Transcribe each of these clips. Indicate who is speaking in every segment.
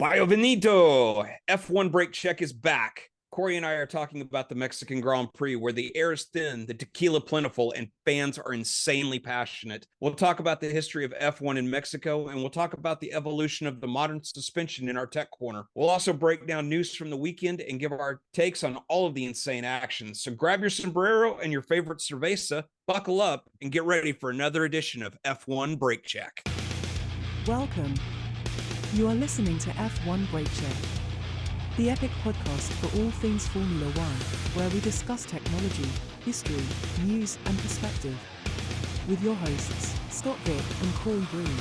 Speaker 1: Bienvenido! F1 Break Check is back. Corey and I are talking about the Mexican Grand Prix, where the air is thin, the tequila plentiful, and fans are insanely passionate. We'll talk about the history of F1 in Mexico, and we'll talk about the evolution of the modern suspension in our tech corner. We'll also break down news from the weekend and give our takes on all of the insane actions. So grab your sombrero and your favorite cerveza, buckle up, and get ready for another edition of F1 Break Check.
Speaker 2: Welcome. You are listening to F1 Break Check, the epic podcast for all things Formula One, where we discuss technology, history, news, and perspective. With your hosts, Scott Vick and Corey Breen.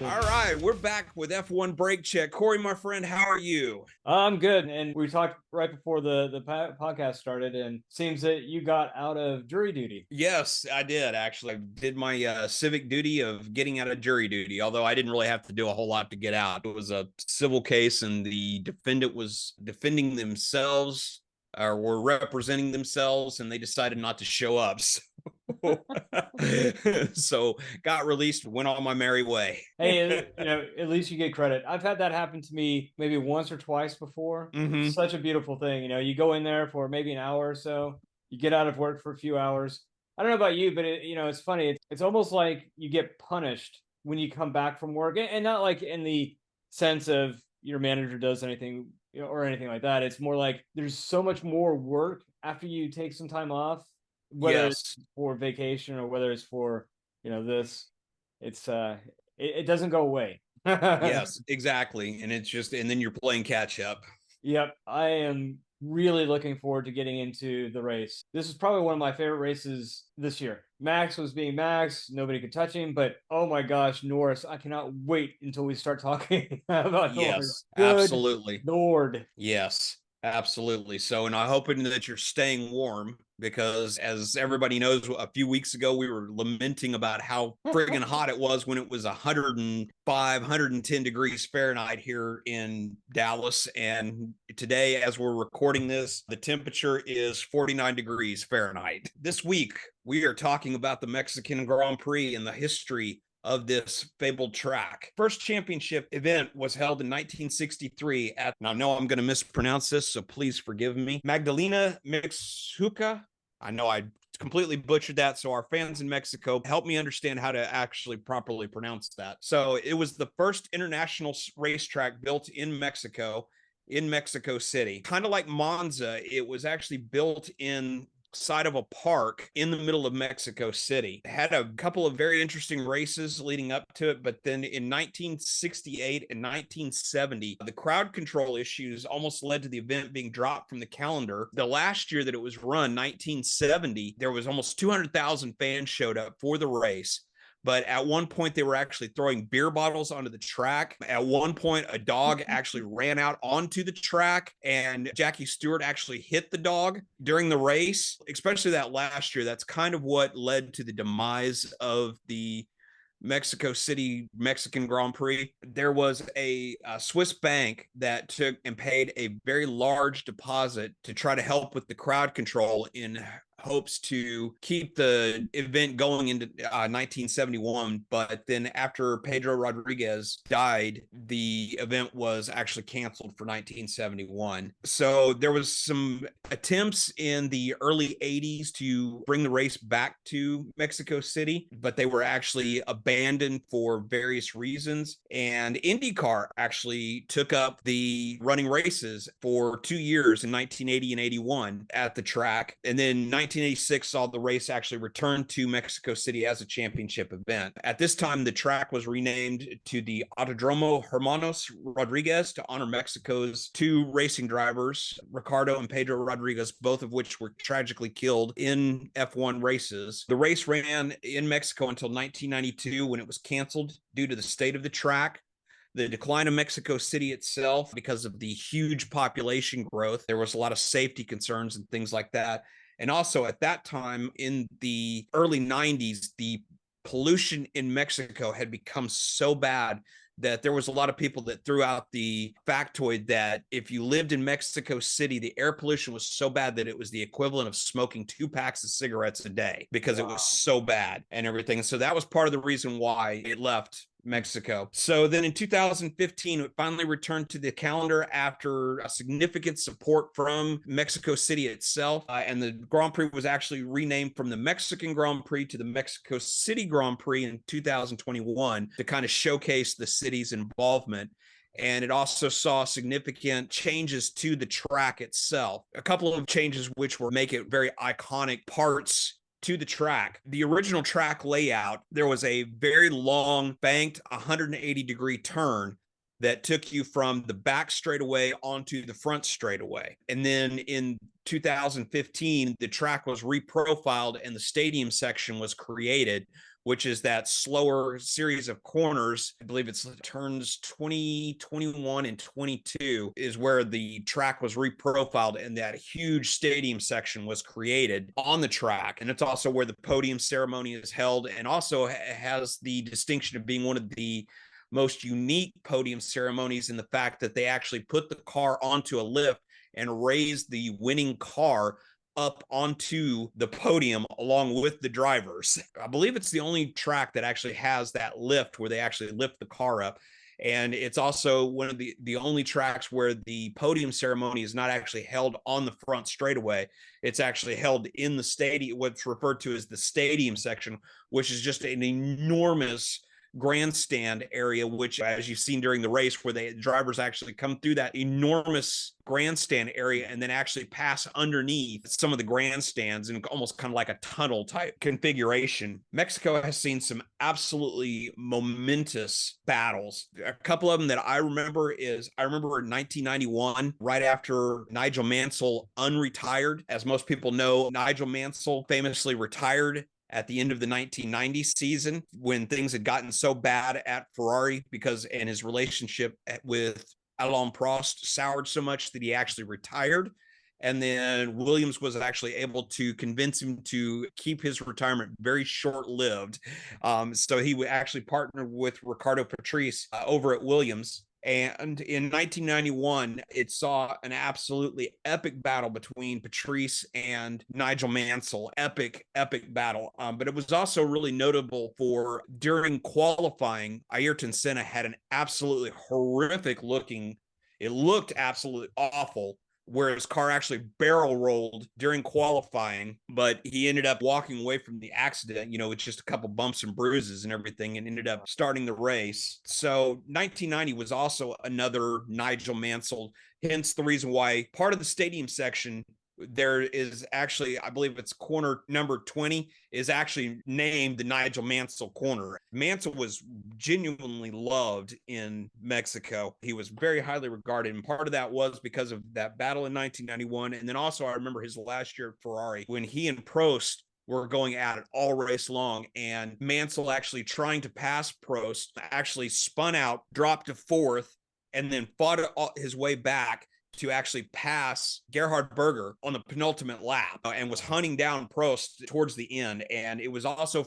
Speaker 1: All right, we're back with F1 Break Check. Corey, my friend, how are you?
Speaker 3: I'm good, and we talked right before the podcast started, and seems that you got out of jury duty.
Speaker 1: Yes, I did, actually. I did my civic duty of getting out of jury duty, although I didn't really have to do a whole lot to get out. It was a civil case, and the defendant was defending themselves, or were representing themselves, and they decided not to show up. So got released, went on my merry way.
Speaker 3: Hey, at least you get credit. I've had that happen to me maybe once or twice before.
Speaker 1: Mhm.
Speaker 3: Such a beautiful thing. You go in there for maybe an hour or so, you get out of work for a few hours. I don't know about you, but it's funny. It's almost like you get punished when you come back from work, and not like in the sense of your manager does anything, or anything like that. It's more like there's so much more work after you take some time off, whether it's for vacation or whether it's for this. It's it doesn't go away.
Speaker 1: Yes, exactly. And it's just, and then you're playing catch up.
Speaker 3: Yep, I am really looking forward to getting into the race. This is probably one of my favorite races this year. Max was being Max, nobody could touch him, but oh my gosh, Norris, I cannot wait until we start talking about Norris.
Speaker 1: Absolutely.
Speaker 3: Lord.
Speaker 1: Yes, absolutely. So, and I'm hoping that you're staying warm, because as everybody knows, a few weeks ago, we were lamenting about how friggin' hot it was when it was 105, 110 degrees Fahrenheit here in Dallas. And today, as we're recording this, the temperature is 49 degrees Fahrenheit. This week, we are talking about the Mexican Grand Prix and the history of this fabled track. First championship event was held in 1963 at, now I know I'm going to mispronounce this, so please forgive me, Magdalena Mixhuca. I know I completely butchered that, so our fans in Mexico, help me understand how to actually properly pronounce that. So it was the first international racetrack built in Mexico City. Kind of like Monza, it was actually built in side of a park in the middle of Mexico City. It had a couple of very interesting races leading up to it, but then in 1968 and 1970, the crowd control issues almost led to the event being dropped from the calendar. The last year that it was run, 1970, there was almost 200,000 fans showed up for the race. But at one point, they were actually throwing beer bottles onto the track. At one point, a dog actually ran out onto the track, and Jackie Stewart actually hit the dog during the race, especially that last year. That's kind of what led to the demise of the Mexico City Mexican Grand Prix. There was a Swiss bank that took and paid a very large deposit to try to help with the crowd control in hopes to keep the event going into 1971. But then after Pedro Rodriguez died, the event was actually canceled for 1971. So there was some attempts in the early 80s to bring the race back to Mexico City, but they were actually abandoned for various reasons. And IndyCar actually took up the running races for 2 years in 1980 and 81 at the track. And then 1986 saw the race actually return to Mexico City as a championship event. At this time, the track was renamed to the Autodromo Hermanos Rodriguez to honor Mexico's two racing drivers, Ricardo and Pedro Rodriguez, both of which were tragically killed in F1 races. The race ran in Mexico until 1992, when it was canceled due to the state of the track, the decline of Mexico City itself because of the huge population growth. There was a lot of safety concerns and things like that. And also at that time in the early 90s, the pollution in Mexico had become so bad that there was a lot of people that threw out the factoid that if you lived in Mexico City, the air pollution was so bad that it was the equivalent of smoking 2 packs of cigarettes a day, because it was so bad and everything. And so that was part of the reason why it left Mexico. So then in 2015, it finally returned to the calendar after a significant support from Mexico City itself. And the Grand Prix was actually renamed from the Mexican Grand Prix to the Mexico City Grand Prix in 2021 to kind of showcase the city's involvement. And it also saw significant changes to the track itself. A couple of changes which will make it very iconic parts to the track. The original track layout, there was a very long banked 180-degree turn that took you from the back straightaway onto the front straightaway. And then in 2015, the track was reprofiled and the stadium section was created, which is that slower series of corners. I believe it's turns 20, 21, and 22 is where the track was reprofiled and that huge stadium section was created on the track. And it's also where the podium ceremony is held, and also has the distinction of being one of the most unique podium ceremonies in the fact that they actually put the car onto a lift and raise the winning car up onto the podium along with the drivers. I believe it's the only track that actually has that lift where they actually lift the car up. And it's also one of the only tracks where the podium ceremony is not actually held on the front straightaway. It's actually held in the stadium, what's referred to as the stadium section, which is just an enormous grandstand area, which, as you've seen during the race, where the drivers actually come through that enormous grandstand area and then actually pass underneath some of the grandstands in almost kind of like a tunnel type configuration. Mexico has seen some absolutely momentous battles. A couple of them that I remember in 1991, right after Nigel Mansell unretired. As most people know, Nigel Mansell famously retired at the end of the 1990 season when things had gotten so bad at Ferrari and his relationship with Alain Prost soured so much that he actually retired. And then Williams was actually able to convince him to keep his retirement very short-lived. So he actually partnered with Ricardo Patrese over at Williams. And in 1991, it saw an absolutely epic battle between Patrese and Nigel Mansell. Epic battle. But it was also really notable for during qualifying, Ayrton Senna had an absolutely horrific looking. It looked absolutely awful, where his car actually barrel rolled during qualifying, but he ended up walking away from the accident, with just a couple bumps and bruises and everything, and ended up starting the race. So 1990 was also another Nigel Mansell, hence the reason why part of the stadium section, there is actually, I believe it's corner number 20 is actually named the Nigel Mansell corner. Mansell was genuinely loved in Mexico. He was very highly regarded. And part of that was because of that battle in 1991. And then also I remember his last year at Ferrari when he and Prost were going at it all race long, and Mansell actually trying to pass Prost actually spun out, dropped to fourth, and then fought his way back to actually pass Gerhard Berger on the penultimate lap and was hunting down Prost towards the end. And it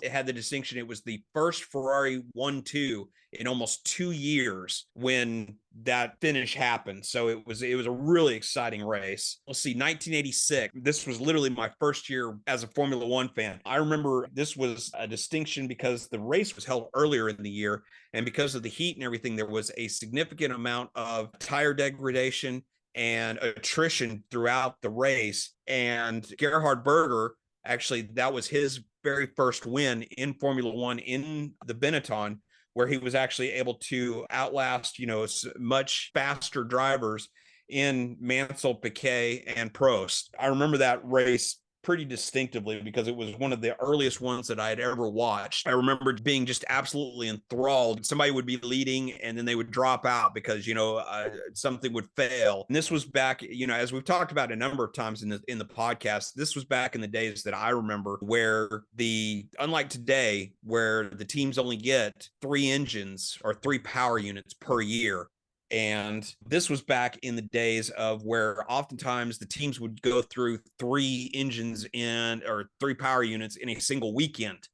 Speaker 1: had the distinction. It was the first Ferrari 1-2 in almost 2 years when that finish happened. So it was a really exciting race. We'll see, 1986. This was literally my first year as a Formula One fan. I remember this was a distinction because the race was held earlier in the year. And because of the heat and everything, there was a significant amount of tire degradation and attrition throughout the race. And Gerhard Berger, actually, that was his very first win in Formula One in the Benetton, where he was actually able to outlast, much faster drivers in Mansell, Piquet, and Prost. I remember that race pretty distinctively because it was one of the earliest ones that I had ever watched. I remember being just absolutely enthralled. Somebody would be leading and then they would drop out because, something would fail. And this was back, as we've talked about a number of times in the podcast, this was back in the days that I remember where unlike today, where the teams only get 3 engines or 3 power units per year. And this was back in the days of where oftentimes the teams would go through 3 engines or 3 power units in a single weekend.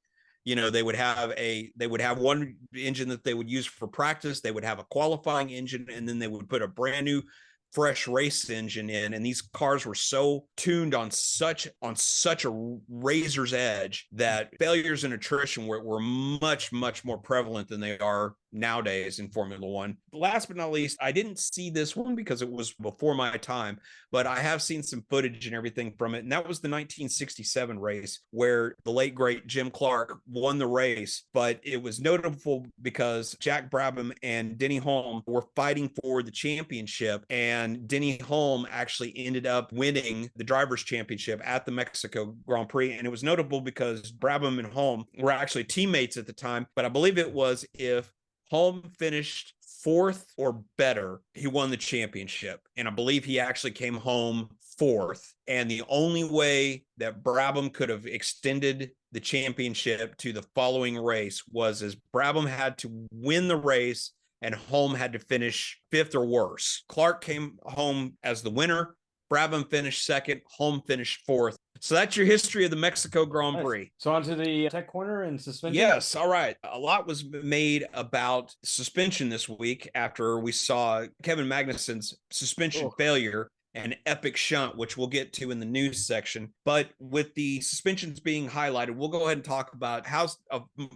Speaker 1: They would have one engine that they would use for practice. They would have a qualifying engine, and then they would put a brand new fresh race engine in. And these cars were so tuned on such a razor's edge that failures and attrition were much, much more prevalent than they are nowadays in Formula One. Last but not least, I didn't see this one because it was before my time, but I have seen some footage and everything from it. And that was the 1967 race where the late, great Jim Clark won the race. But it was notable because Jack Brabham and Denny Hulme were fighting for the championship. And Denny Hulme actually ended up winning the Drivers' Championship at the Mexico Grand Prix. And it was notable because Brabham and Hulme were actually teammates at the time. But I believe it was if Hulme finished fourth or better, he won the championship. And I believe he actually came home fourth. And the only way that Brabham could have extended the championship to the following race was as Brabham had to win the race and Hulme had to finish fifth or worse. Clark came home as the winner. Brabham finished second. Hulme finished fourth. So that's your history of the Mexico Grand Prix.
Speaker 3: Nice. So on to the tech corner and suspension.
Speaker 1: Yes. All right. A lot was made about suspension this week after we saw Kevin Magnussen's suspension failure and epic shunt, which we'll get to in the news section. But with the suspensions being highlighted, we'll go ahead and talk about how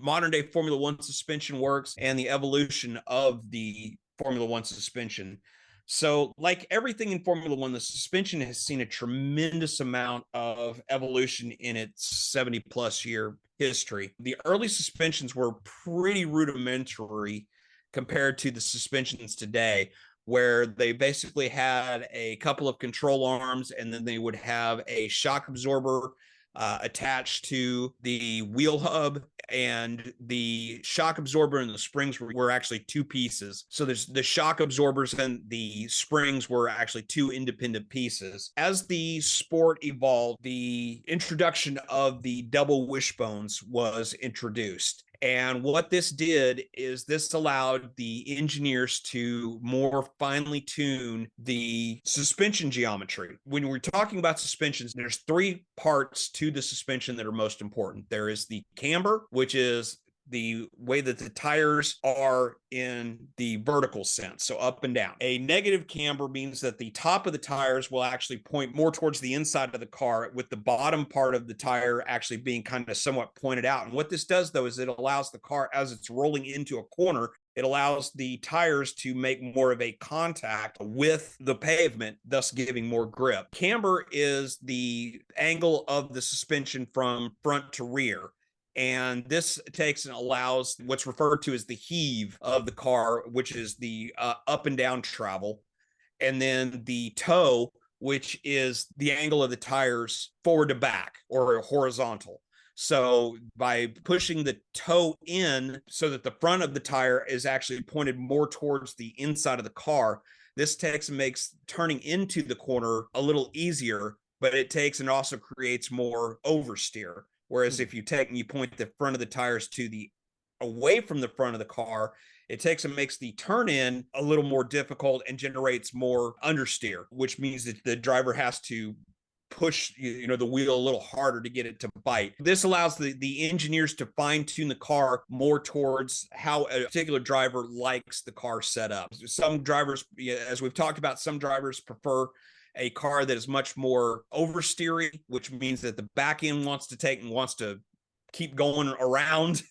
Speaker 1: modern day Formula One suspension works and the evolution of the Formula One suspension. So, like everything in Formula One, the suspension has seen a tremendous amount of evolution in its 70-plus year history. The early suspensions were pretty rudimentary compared to the suspensions today, where they basically had a couple of control arms and then they would have a shock absorber attached to the wheel hub, and the shock absorber and the springs were actually two pieces. So there's the shock absorbers and the springs were actually two independent pieces. As the sport evolved, the introduction of the double wishbones was introduced. And what this did is this allowed the engineers to more finely tune the suspension geometry. When we're talking about suspensions, there's three parts to the suspension that are most important. There is the camber, which is the way that the tires are in the vertical sense, so up and down. A negative camber means that the top of the tires will actually point more towards the inside of the car, with the bottom part of the tire actually being kind of somewhat pointed out. And what this does, though, is it allows the car, as it's rolling into a corner, it allows the tires to make more of a contact with the pavement, thus giving more grip. Camber is the angle of the suspension from front to rear. And this takes and allows what's referred to as the heave of the car, which is the up and down travel. And then the toe, which is the angle of the tires forward to back or horizontal. So by pushing the toe in so that the front of the tire is actually pointed more towards the inside of the car, this takes and makes turning into the corner a little easier, but it takes and also creates more oversteer. Whereas if you take and you point the front of the tires to the away from the front of the car, it takes and makes the turn in a little more difficult and generates more understeer, which means that the driver has to push the wheel a little harder to get it to bite. This allows the engineers to fine tune the car more towards how a particular driver likes the car set up. Some drivers, as we've talked about, some drivers prefer a car that is much more oversteery, which means that the back end wants to keep going around.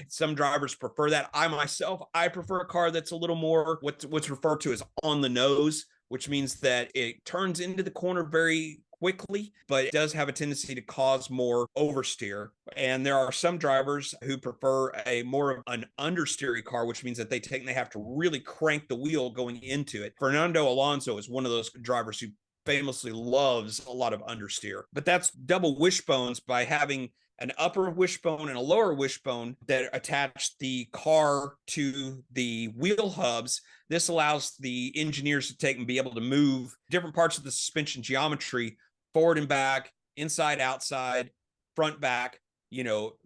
Speaker 1: Some drivers prefer that. I prefer a car that's a little more what's referred to as on the nose, which means that it turns into the corner very quickly, but it does have a tendency to cause more oversteer. And there are some drivers who prefer a more of an understeery car, which means that they have to really crank the wheel going into it. Fernando Alonso is one of those drivers who famously loves a lot of understeer. But that's double wishbones by having an upper wishbone and a lower wishbone that attach the car to the wheel hubs. This allows the engineers to take and be able to move different parts of the suspension geometry forward and back, inside, outside, front, back,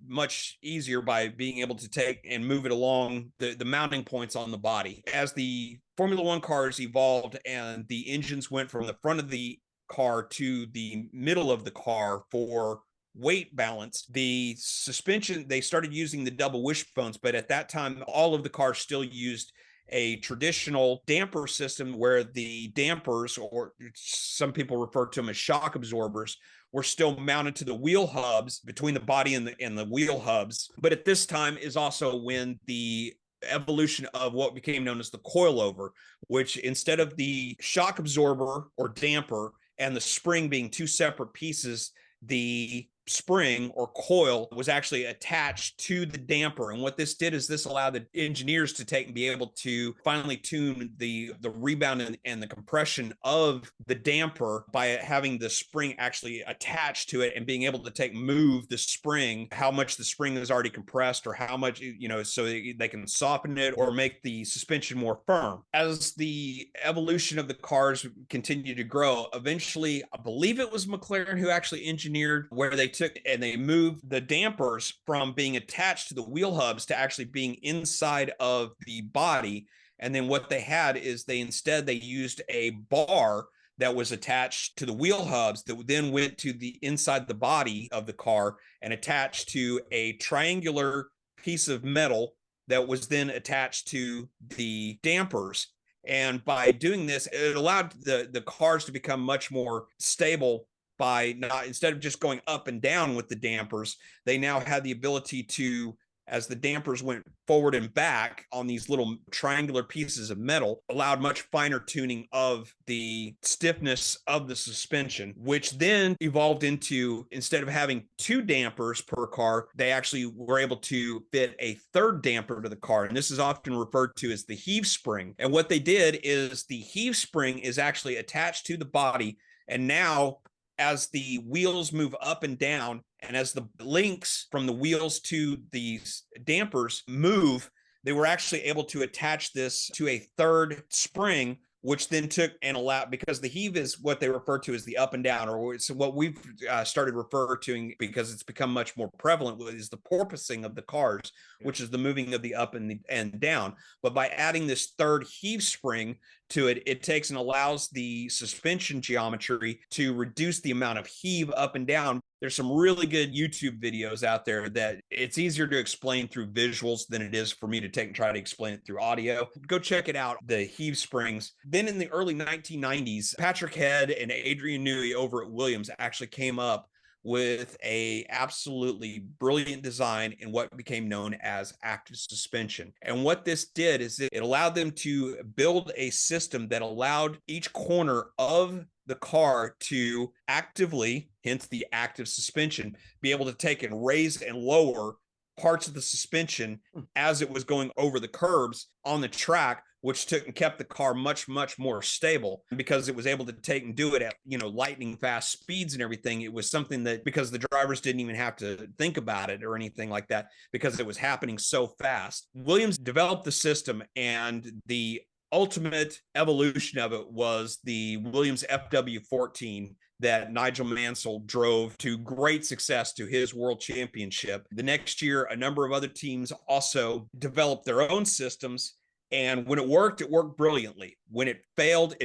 Speaker 1: much easier by being able to take and move it along the mounting points on the body. As the Formula One cars evolved and the engines went from the front of the car to the middle of the car for weight balance, the suspension, they started using the double wishbones, but at that time, all of the cars still used a traditional damper system where the dampers, or some people refer to them as shock absorbers, were still mounted to the wheel hubs between the body and the wheel hubs. But at this time is also when the evolution of what became known as the coilover, which instead of the shock absorber or damper and the spring being two separate pieces, the spring or coil was actually attached to the damper. And what this did is this allowed the engineers to take and be able to finally tune the rebound and the compression of the damper by having the spring actually attached to it and being able to move the spring, how much the spring is already compressed or how much, so they can soften it or make the suspension more firm. As the evolution of the cars continued to grow, eventually, I believe it was McLaren who actually engineered where they took and they moved the dampers from being attached to the wheel hubs to actually being inside of the body. And then what they had is they used a bar that was attached to the wheel hubs that then went to the inside the body of the car and attached to a triangular piece of metal that was then attached to the dampers. And by doing this, it allowed the cars to become much more stable by not, instead of just going up and down with the dampers, they now had the ability to, as the dampers went forward and back on these little triangular pieces of metal, allowed much finer tuning of the stiffness of the suspension, which then evolved into, instead of having two dampers per car, they actually were able to fit a third damper to the car. And this is often referred to as the heave spring. And what they did is the heave spring is actually attached to the body. And now, as the wheels move up and down, and as the links from the wheels to the dampers move, they were actually able to attach this to a third spring, which then took and allowed, because the heave is what they refer to as the up and down, or it's what we've started referring to, because it's become much more prevalent, is the porpoising of the cars, which is the moving of the up and down. But by adding this third heave spring to it, it takes and allows the suspension geometry to reduce the amount of heave up and down. There's some really good YouTube videos out there that it's easier to explain through visuals than it is for me to take and try to explain it through audio. Go check it out, the heave springs. Then in the early 1990s, Patrick Head and Adrian Newey over at Williams actually came up with a absolutely brilliant design in what became known as active suspension. And what this did is it allowed them to build a system that allowed each corner of the car to actively, hence the active suspension, be able to take and raise and lower parts of the suspension as it was going over the curbs on the track, which took and kept the car much, much more stable. Because it was able to take and do it at, lightning fast speeds and everything. It was something that, because the drivers didn't even have to think about it or anything like that, because it was happening so fast. Williams developed the system, and the ultimate evolution of it was the Williams FW14 that Nigel Mansell drove to great success to his world championship. The next year, a number of other teams also developed their own systems. And when it worked brilliantly. When it failed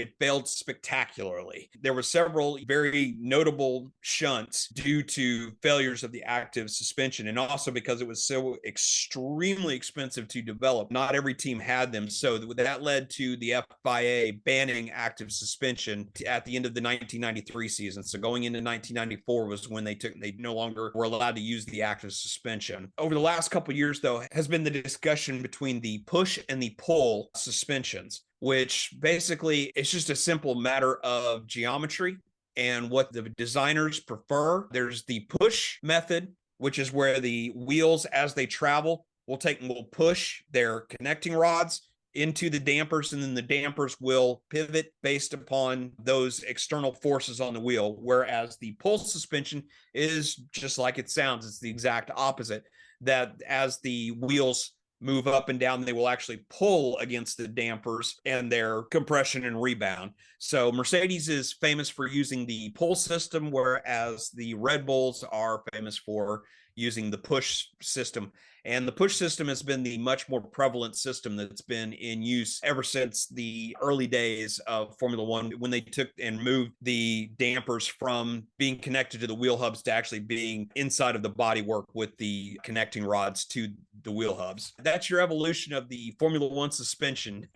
Speaker 1: spectacularly. There were several very notable shunts due to failures of the active suspension, and also because it was so extremely expensive to develop. Not every team had them, so that led to the FIA banning active suspension at the end of the 1993 season. So going into 1994 was when they no longer were allowed to use the active suspension. Over the last couple of years, though, has been the discussion between the push and the pull suspensions, which basically it's just a simple matter of geometry and what the designers prefer. There's the push method, which is where the wheels, as they travel, will push their connecting rods into the dampers, and then the dampers will pivot based upon those external forces on the wheel. Whereas the pull suspension is just like it sounds. It's the exact opposite, that as the wheels move up and down, they will actually pull against the dampers and their compression and rebound. So Mercedes is famous for using the pull system, whereas the Red Bulls are famous for using the push system. And the push system has been the much more prevalent system that's been in use ever since the early days of Formula One, when they took and moved the dampers from being connected to the wheel hubs to actually being inside of the bodywork with the connecting rods to the wheel hubs. That's your evolution of the Formula One suspension.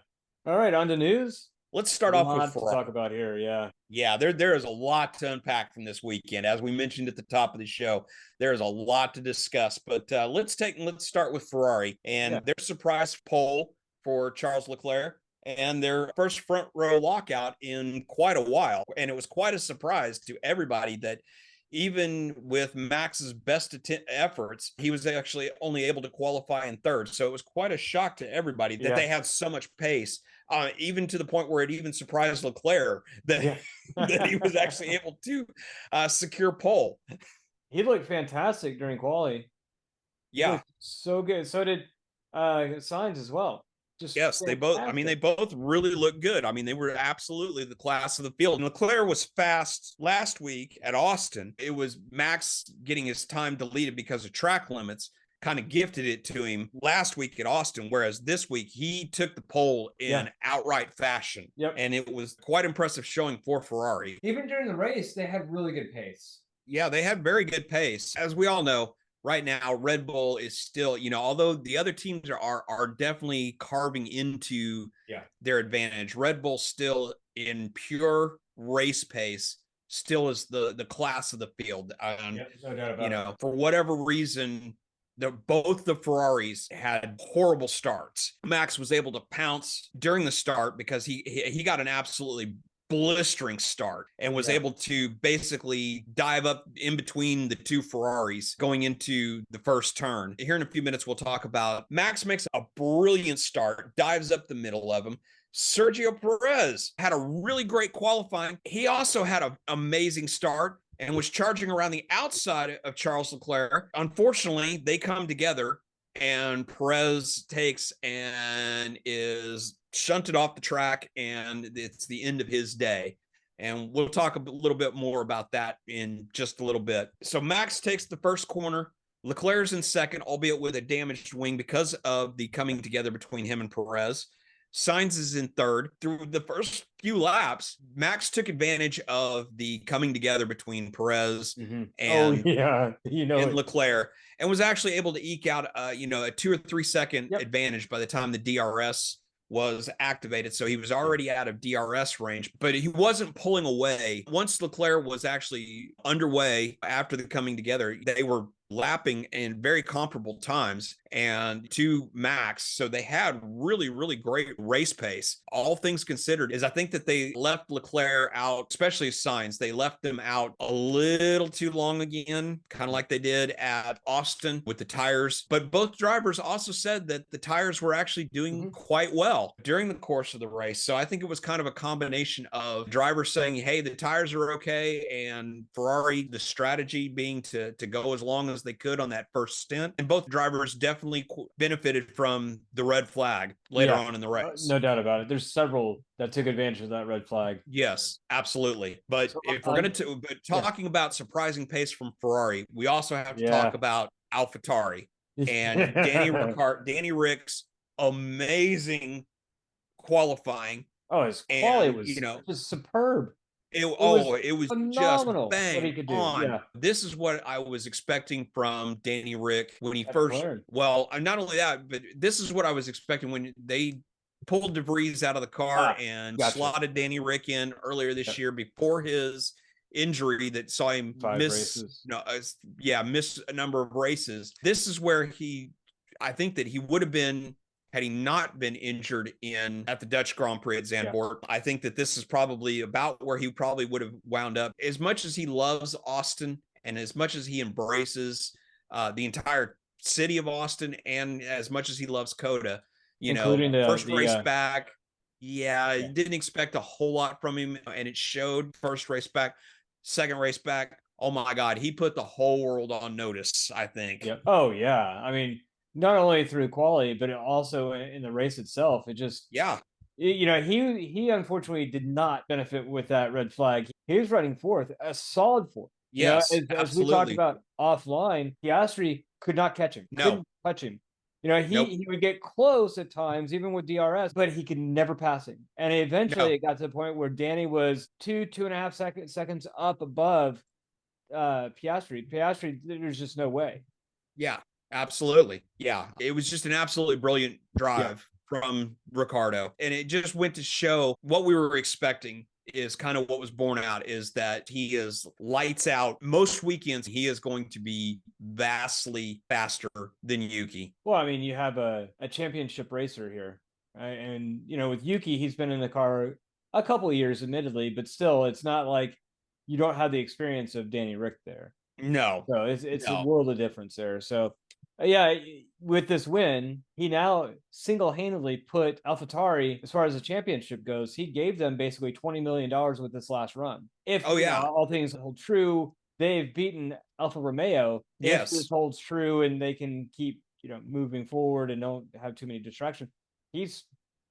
Speaker 3: All right, on to news.
Speaker 1: let's
Speaker 3: A
Speaker 1: start off with
Speaker 3: lot to
Speaker 1: Ferrari.
Speaker 3: talk about here. Yeah.
Speaker 1: Yeah, there is a lot to unpack from this weekend. As we mentioned at the top of the show, there is a lot to discuss. But let's start with Ferrari and their surprise pole for Charles Leclerc and their first front row lockout in quite a while. And it was quite a surprise to everybody that even with Max's best efforts, he was actually only able to qualify in third. So it was quite a shock to everybody that they had so much pace, even to the point where it even surprised Leclerc that, that he was actually able to secure pole.
Speaker 3: He looked fantastic during quali.
Speaker 1: Yeah.
Speaker 3: So good. So did Sainz as well.
Speaker 1: Just yes, fantastic. They both really look good. I mean, they were absolutely the class of the field. And Leclerc was fast last week at Austin. It was Max getting his time deleted because of track limits, kind of gifted it to him last week at Austin, whereas this week he took the pole in outright fashion. And it was quite impressive showing for Ferrari.
Speaker 3: Even during the race, they had really good pace.
Speaker 1: Yeah, they had very good pace. As we all know, right now, Red Bull is still, although the other teams are definitely carving into their advantage, Red Bull still in pure race pace still is the class of the field.
Speaker 3: No doubt about it.
Speaker 1: For whatever reason, both the Ferraris had horrible starts. Max was able to pounce during the start because he got an absolutely blistering start and was able to basically dive up in between the two Ferraris going into the first turn. Here in a few minutes, we'll talk about Max makes a brilliant start, dives up the middle of him. Sergio Perez had a really great qualifying. He also had an amazing start and was charging around the outside of Charles Leclerc. Unfortunately, they come together and Perez takes and is shunted off the track, and it's the end of his day. And we'll talk a little bit more about that in just a little bit. So Max takes the first corner. Leclerc's in second, albeit with a damaged wing because of the coming together between him and Perez. Sainz is in third. Through the first few laps, Max took advantage of the coming together between Perez and Leclerc, and was actually able to eke out a 2 or 3 second advantage by the time the DRS was activated. So he was already out of DRS range, but he wasn't pulling away. Once Leclerc was actually underway after the coming together, they were lapping in very comparable times and to Max. So they had really, really great race pace. All things considered is I think that they left Leclerc out, especially Sainz. They left them out a little too long again, kind of like they did at Austin with the tires. But both drivers also said that the tires were actually doing quite well during the course of the race. So I think it was kind of a combination of drivers saying, hey, the tires are okay, and Ferrari, the strategy being to go as long as they could on that first stint. And both drivers definitely benefited from the red flag later on in the race.
Speaker 3: No doubt about it. There's several that took advantage of that red flag.
Speaker 1: Yes, absolutely. But if we're going to, talking about surprising pace from Ferrari, we also have to talk about AlphaTauri and Danny Rick's amazing qualifying.
Speaker 3: Oh, his quality was just superb.
Speaker 1: It was
Speaker 3: phenomenal.
Speaker 1: Just bang on. Yeah. This is what I was expecting from Danny Rick when he first. Well, not only that, but this is what I was expecting when they pulled DeVries out of the car and slotted Danny Rick in earlier this year before his injury that saw him miss a number of races. This is where I think that he would have been, had he not been injured at the Dutch Grand Prix at Zandvoort. I think that this is probably about where he probably would have wound up. As much as he loves Austin and as much as he embraces the entire city of Austin and as much as he loves COTA, including first race back. I didn't expect a whole lot from him, and it showed. First race back, second race back. Oh my God, he put the whole world on notice, I think.
Speaker 3: Yep. Oh yeah. I mean, not only through quality, but also in the race itself. It just, he unfortunately did not benefit with that red flag. He was running fourth, a solid fourth.
Speaker 1: Yes,
Speaker 3: as we talked about offline, Piastri could not catch him. Couldn't touch him. He would get close at times, even with DRS, but he could never pass him. And eventually it got to the point where Danny was 2.5 seconds up above Piastri. Piastri, there's just no way.
Speaker 1: Yeah. Absolutely. Yeah. It was just an absolutely brilliant drive from Ricardo. And it just went to show what we were expecting is kind of what was borne out, is that he is lights out. Most weekends, he is going to be vastly faster than Yuki.
Speaker 3: Well, I mean, you have a championship racer here. Right? And, with Yuki, he's been in the car a couple of years, admittedly, but still, it's not like you don't have the experience of Danny Rick there.
Speaker 1: No.
Speaker 3: So it's
Speaker 1: No.
Speaker 3: a world of difference there. So, yeah, with this win, he now single-handedly put AlphaTauri, as far as the championship goes, he gave them basically $20 million with this last run. If all things hold true, they've beaten Alfa Romeo. If this holds true and they can keep moving forward and don't have too many distractions, he's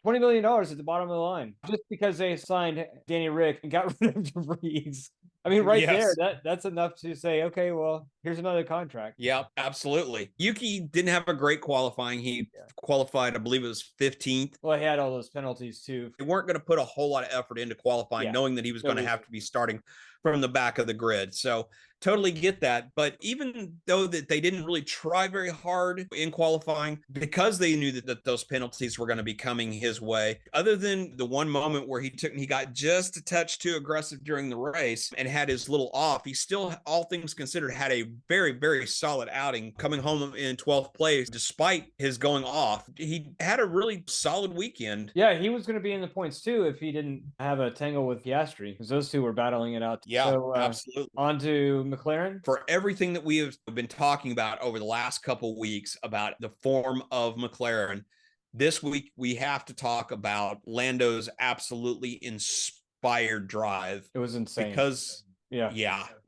Speaker 3: $20 million at the bottom of the line just because they signed Danny Rick and got rid of DeVries. I mean, there, that's enough to say, okay, well, here's another contract.
Speaker 1: Yeah, absolutely. Yuki didn't have a great qualifying. He qualified, I believe it was 15th.
Speaker 3: Well, he had all those penalties too.
Speaker 1: They weren't going to put a whole lot of effort into qualifying, knowing that he was going to have to be starting from the back of the grid. So totally get that. But even though that they didn't really try very hard in qualifying, because they knew that those penalties were going to be coming his way, other than the one moment where he got just a touch too aggressive during the race and had his little off, he still, all things considered, had a very, very solid outing, coming home in 12th place despite his going off. He had a really solid weekend.
Speaker 3: Yeah, he was going to be in the points too if he didn't have a tangle with Piastri, because those two were battling it out.
Speaker 1: Yeah, so, absolutely.
Speaker 3: On to McLaren.
Speaker 1: For everything that we have been talking about over the last couple weeks about the form of McLaren, this week we have to talk about Lando's absolutely inspired drive.
Speaker 3: It was insane.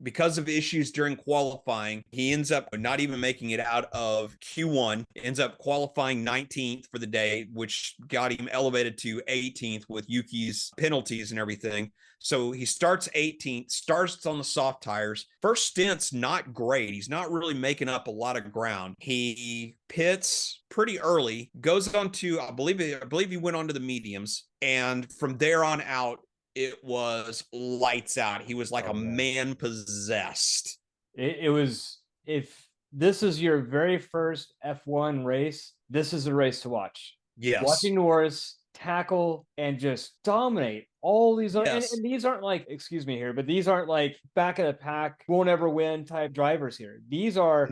Speaker 1: Because of issues during qualifying, he ends up not even making it out of Q1, ends up qualifying 19th for the day, which got him elevated to 18th with Yuki's penalties and everything. So he starts 18th, starts on the soft tires. First stint's not great. He's not really making up a lot of ground. He pits pretty early, goes on to, I believe he went on to the mediums, and from there on out, it was lights out. He was like a man possessed.
Speaker 3: It was, if this is your very first F1 race, this is a race to watch.
Speaker 1: Yes.
Speaker 3: Watching Norris tackle and just dominate all these other, and these aren't like, excuse me here, but these aren't like back of the pack, won't ever win type drivers here. These are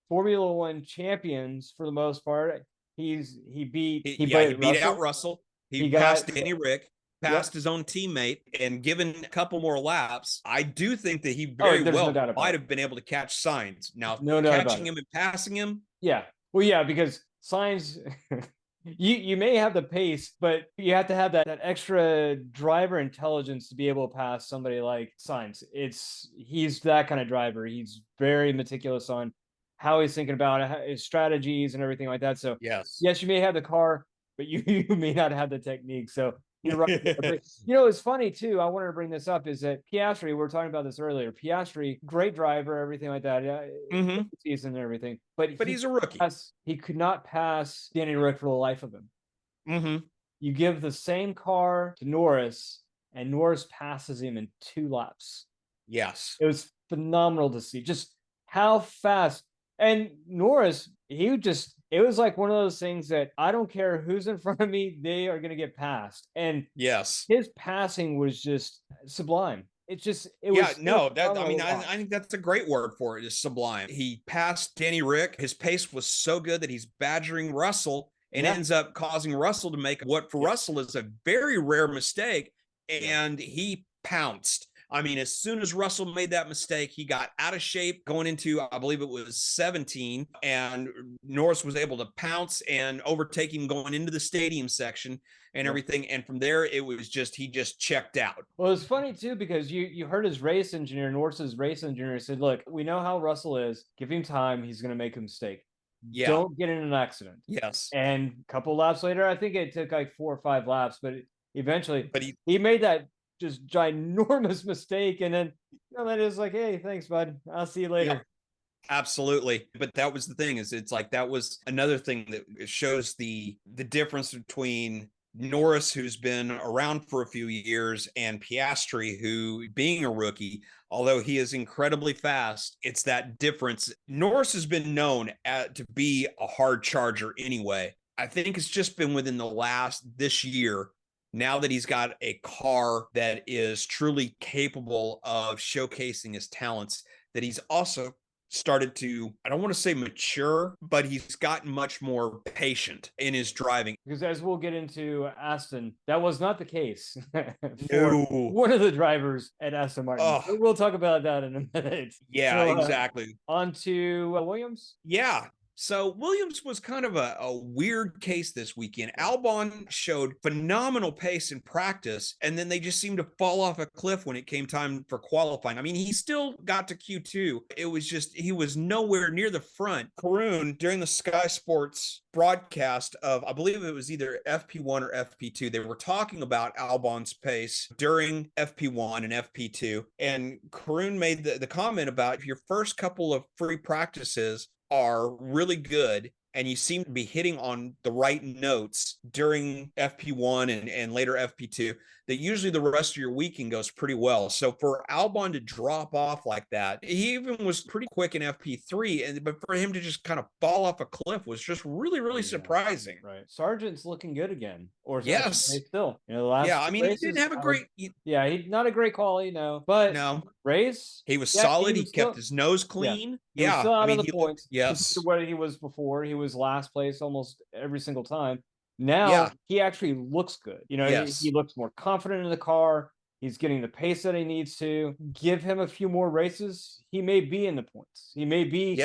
Speaker 3: Formula One champions for the most part. He beat
Speaker 1: out Russell. He passed Danny Rick, passed his own teammate, and given a couple more laps, I do think that he very well might have been able to catch Sainz. Now, catching him and passing him.
Speaker 3: Yeah. Well, yeah, because Sainz, you may have the pace, but you have to have that extra driver intelligence to be able to pass somebody like Sainz. He's that kind of driver. He's very meticulous on how he's thinking about his strategies and everything like that. So yes, you may have the car, but you may not have the technique. So you're right. It's funny too. I wanted to bring this up, is that Piastri, we were talking about this earlier. Piastri, great driver, everything like that. Season and everything. But
Speaker 1: he's a rookie.
Speaker 3: He could not pass Danny Rick for the life of him. You give the same car to Norris, and Norris passes him in 2 laps.
Speaker 1: Yes.
Speaker 3: It was phenomenal to see just how fast. And Norris, it was like one of those things that I don't care who's in front of me, they are going to get passed. And his passing was just sublime. I
Speaker 1: think that's a great word for it, is sublime. He passed Danny Rick. His pace was so good that he's badgering Russell and ends up causing Russell to make what for Russell is a very rare mistake. And he pounced. I mean, as soon as Russell made that mistake, he got out of shape going into, I believe it was 17, and Norris was able to pounce and overtake him going into the stadium section and everything. And from there, it was he just checked out.
Speaker 3: Well, it's funny too, because you heard his race engineer, Norris's race engineer, said, look, we know how Russell is. Give him time. He's going to make a mistake. Yeah. Don't get in an accident.
Speaker 1: Yes.
Speaker 3: And a couple laps later, I think it took like 4 or 5 laps, but eventually he made that just ginormous mistake, and then then it's like, hey, thanks, bud, I'll see you later.
Speaker 1: Absolutely. But that was the thing, is it's like that was another thing that shows the difference between Norris, who's been around for a few years, and Piastri, who, being a rookie, although he is incredibly fast, it's that difference. Norris has been known to be a hard charger anyway. I think it's just been within this year, now that he's got a car that is truly capable of showcasing his talents, that he's also started to, I don't want to say mature, but he's gotten much more patient in his driving.
Speaker 3: Because as we'll get into Aston, that was not the case for
Speaker 1: No.
Speaker 3: one of the drivers at Aston Martin.
Speaker 1: Oh,
Speaker 3: We'll talk about that in a minute.
Speaker 1: yeah,
Speaker 3: So
Speaker 1: exactly.
Speaker 3: on to Williams.
Speaker 1: Yeah. So Williams was kind of a weird case this weekend. Albon showed phenomenal pace in practice, and then they just seemed to fall off a cliff when it came time for qualifying. I mean, he still got to Q2. It was just, he was nowhere near the front. Karun, during the Sky Sports broadcast of, I believe it was either FP1 or FP2, they were talking about Albon's pace during FP1 and FP2. And Karun made the comment about, if your first couple of free practices are really good and you seem to be hitting on the right notes during FP1 and later FP2, that usually the rest of your weekend goes pretty well. So for Albon to drop off like that, he even was pretty quick in FP3, but for him to just kind of fall off a cliff was just really, really surprising.
Speaker 3: Right. Sargent's looking good again. Or
Speaker 1: yes,
Speaker 3: still. The last
Speaker 1: yeah, I mean,
Speaker 3: races,
Speaker 1: he didn't have a great.
Speaker 3: Yeah, he's not a great quality, but
Speaker 1: no
Speaker 3: race.
Speaker 1: He was solid. He kept
Speaker 3: still,
Speaker 1: his nose clean.
Speaker 3: He was still out of the points.
Speaker 1: Yes,
Speaker 3: what he was before. He was last place almost every single time. Now he actually looks good. He looks more confident in the car. He's getting the pace that he needs to. Give him a few more races, he may be in the points. He may be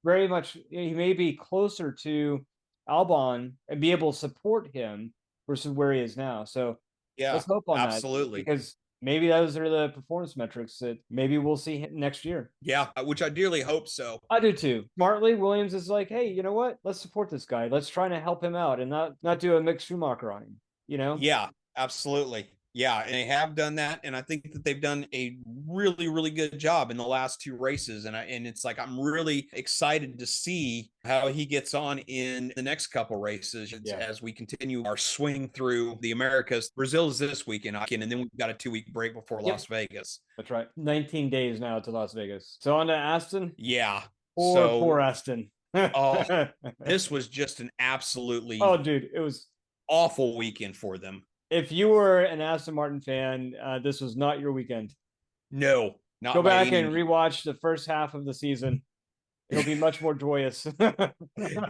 Speaker 3: very much. He may be closer to Albon and be able to support him versus where he is now. So let's hope on that, because maybe those are the performance metrics that maybe we'll see next year.
Speaker 1: Yeah, which I dearly hope so.
Speaker 3: I do too. Smartly, Williams is like, hey, you know what? Let's support this guy. Let's try to help him out and not do a Mick Schumacher on him.
Speaker 1: Yeah, absolutely. Yeah, and they have done that, and I think that they've done a really, really good job in the last two races, and it's like I'm really excited to see how he gets on in the next couple races as we continue our swing through the Americas. Brazil is this weekend, and then we've got a 2-week break before Las Vegas.
Speaker 3: That's right. 19 days now to Las Vegas. So on to Aston.
Speaker 1: Yeah.
Speaker 3: Poor Aston.
Speaker 1: This was just an absolutely
Speaker 3: it was
Speaker 1: awful weekend for them.
Speaker 3: If you were an Aston Martin fan, this was not your weekend.
Speaker 1: No, not.
Speaker 3: Go back and rewatch the first half of the season. It'll be much more joyous.